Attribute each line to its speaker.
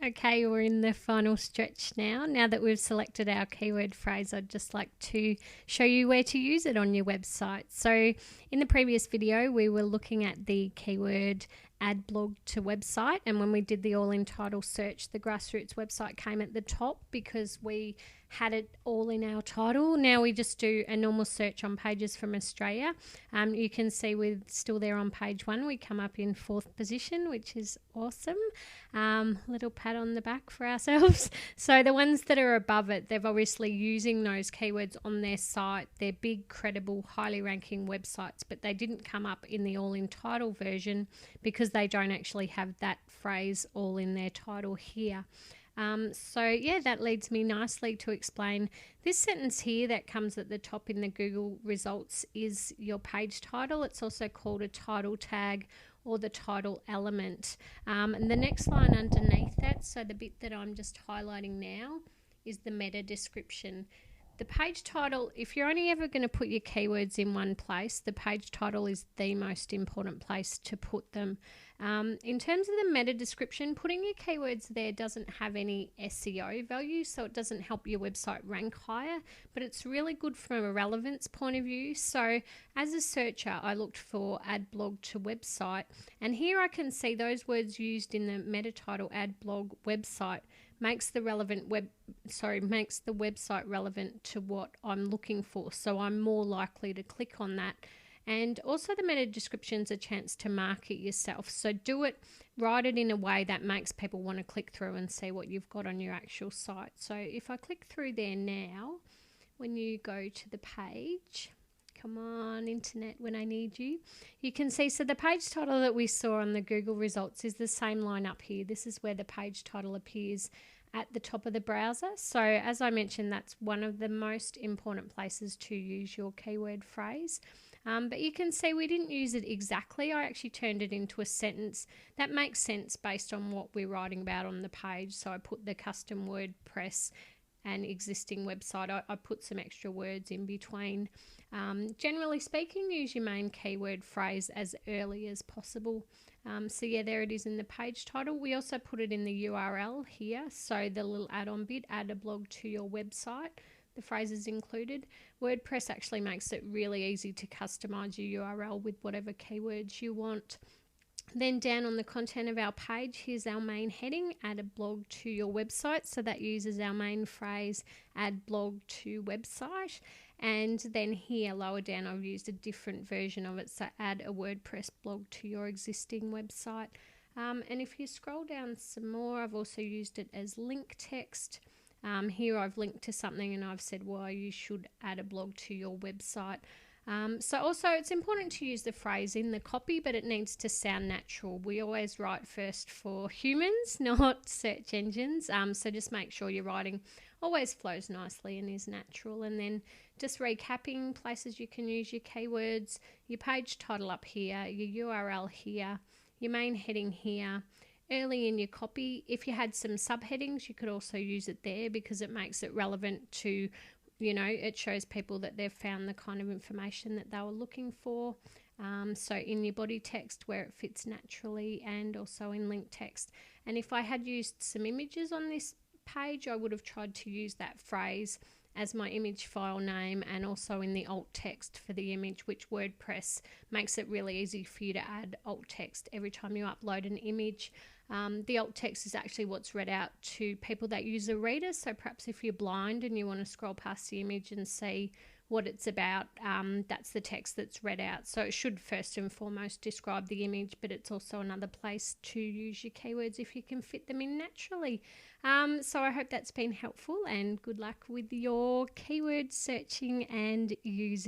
Speaker 1: Okay, we're in the final stretch now. Now that we've selected our keyword phrase, I'd just like to show you where to use it on your website. So in the previous video, we were looking at the keyword add blog to website, and when we did the all in title search, the Grassroots website came at the top because we had it all in our title. Now we just do a normal search on pages from Australia. You can see we're still there on page 1. We come up in 4th position, which is awesome. Little pat on the back for ourselves. So the ones that are above it, they're obviously using those keywords on their site. They're big, credible, highly ranking websites, but they didn't come up in the all in title version because they don't actually have that phrase all in their title here. So yeah, that leads me nicely to explain this sentence here that comes at the top in the Google results is your page title. It's also called a title tag or the title element. And the next line underneath that, so the bit that I'm just highlighting now, is the meta description. The page title, if you're only ever going to put your keywords in one place, the page title is the most important place to put them. In terms of the meta description, putting your keywords there doesn't have any SEO value, so it doesn't help your website rank higher, but it's really good from a relevance point of view. So as a searcher, I looked for add blog to website, and here I can see those words used in the meta title add blog website makes the website relevant to what I'm looking for, so I'm more likely to click on that. And also the meta description is a chance to market yourself, so write it in a way that makes people want to click through and see what you've got on your actual site. So if I click through there now, when you go to the page, come on internet when I need you, you can see, so the page title that we saw on the Google results is the same line up here. This is where the page title appears at the top of the browser. So as I mentioned, that's one of the most important places to use your keyword phrase. But you can see we didn't use it exactly. I actually turned it into a sentence that makes sense based on what we're writing about on the page. So I put the custom WordPress and existing website. I put some extra words in between. Generally speaking, use your main keyword phrase as early as possible. So yeah, there it is in the page title. We also put it in the URL here. So the little add-on bit, add a blog to your website. The phrase is included. WordPress actually makes it really easy to customize your URL with whatever keywords you want. Then down on the content of our page, here's our main heading, add a blog to your website. So that uses our main phrase, add blog to website. And then here lower down, I've used a different version of it. So add a WordPress blog to your existing website. And if you scroll down some more, I've also used it as link text. Here I've linked to something and I've said why you should add a blog to your website. So also it's important to use the phrase in the copy, but it needs to sound natural. We always write first for humans, not search engines. So just make sure your writing always flows nicely and is natural. And then just recapping places you can use your keywords, your page title up here, your URL here, your main heading here. Early in your copy, if you had some subheadings, you could also use it there because it makes it relevant to, it shows people that they've found the kind of information that they were looking for. So in your body text where it fits naturally, and also in link text. And if I had used some images on this page, I would have tried to use that phrase as my image file name, and also in the alt text for the image, which WordPress makes it really easy for you to add alt text every time you upload an image. The alt text is actually what's read out to people that use a reader. So perhaps if you're blind and you want to scroll past the image and see what it's about, that's the text that's read out. So it should first and foremost describe the image, but it's also another place to use your keywords if you can fit them in naturally. So I hope that's been helpful, and good luck with your keyword searching and using.